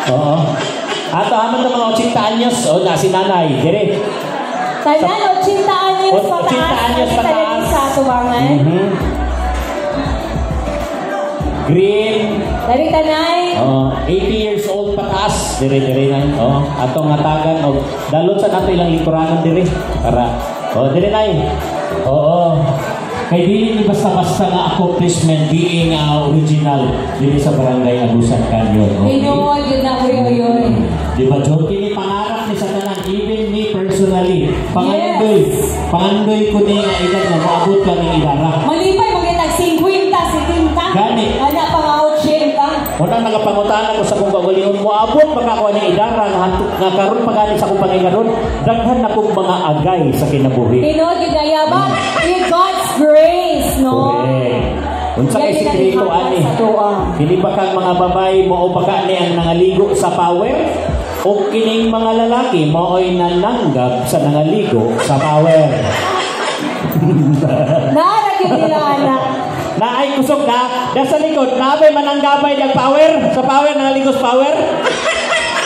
Oo. Ato haman ng mga 80 anyos, o na si nanay, dire. Tanan 80 anyos pataas. 80 anyos pataas. Sa tuwangan. Green. Dari tanay. 80 years old pataas, dire na. Atong ngatagan og dalot sa nato ilang lingkuranan dire para dire nay. Oo. Kay dili basta-basta nga accomplishment being original dili sa barangay Abusan Canyon. Inuod yun na uyoy. Di ba, John? Kini pangarap ni sa tanan, even me personally. Pangandoy ko ni nga edad na maabot ka ng idara. Malipay, mag-inag 50, 70. Gani. Ana pa nga 80. Unang nagapangutan ako sa kong kagalion mo, abot pagkakuha ng idara nga karon pagani sa kong pangingaron, daghan na kong mga agay sa kinabuhi. Inuod yun na yaman. In God's grace, no? Correct. Unsa kay sikreto ani? Dili ba kang mga babay mo o baka ni ang nangaligo sa power? O kining mga lalaki mao'y nananggap sa nangaligo sa power. Naragin nila, anak. Na ay kusog na, sa likod, nabay mananggabay ng power, sa power, nangaligo sa power.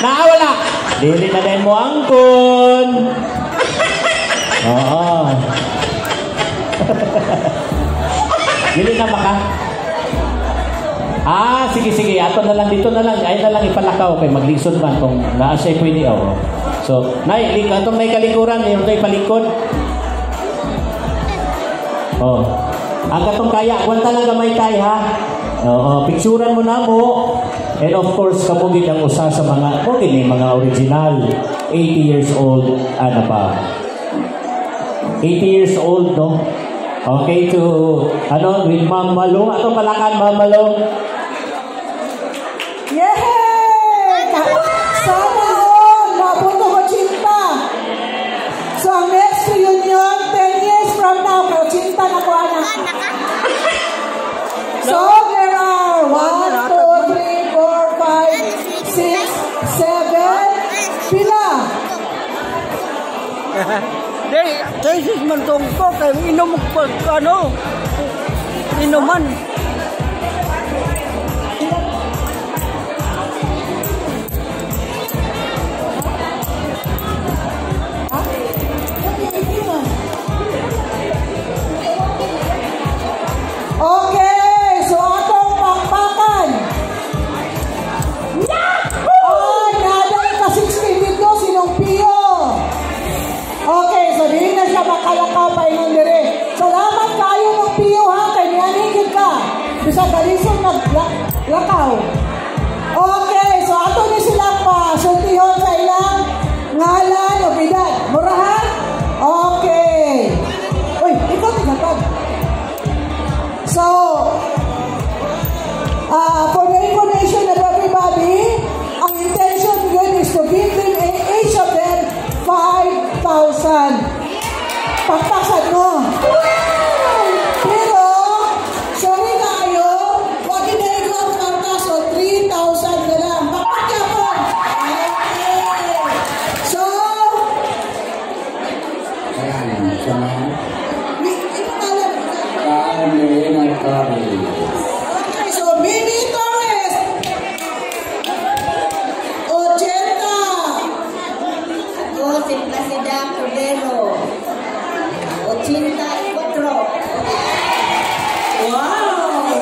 Naawala. Dili na din mo angkon. Oo. Dili na maka. Sige. Ato na lang, dito na lang. Ay na lang ipalakaw kay maglisod man kung naa siya pwede. So, nay, atong nay kalikuran, yung to'y palikod. Ang katong kaya, kwanta lang gamay tayo, ha? Picturean mo na mo. And of course, kamugit ang usa sa mga, mga original, 80 years old, ano pa? 80 years old, no? Okay, with Ma'am Malong. Atong palakan, Ma'am Malong. Yay! Sana all, mabuto ko chinta. So, ang next reunion, 10 years from now, pero chinta na ko, anak. So, there are 1, 2, 3, 4, 5, 6, 7, pila. Tesis man tong ko kay inom inuman. Okay, so atong pakpakan. Nada ka 60 dito sinong piyo. Okay, so dili na siya makalakaw pa ingon dire. Salamat kayo ng piyo ha, kay nianigid ka. Bisa galisod naglakaw. Okay, so ato ni sila pa sultihon sa ilang ngalan o edad. Mura ha? Okay. Uy, ikaw tinatag. So, for the information of everybody, ang intention yun is to give them each of them 5,000. Pakpasan mo. Pero, sorry na kayo, wag na ikaw ang kanta, so 3,000 na lang. Pakpakya mo. Okay. So, okay, so Mimi Torres, 80. Si Placida Cordero, 84. Wow! 86.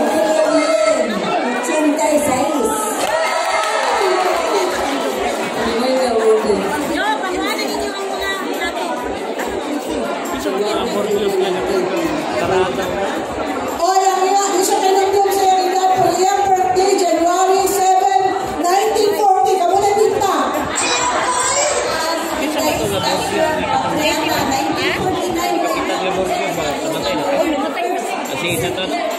Oh, yung isa ka lang yung sa edad for your birthday, January 7, 1940. Kamu na tinta. 1949.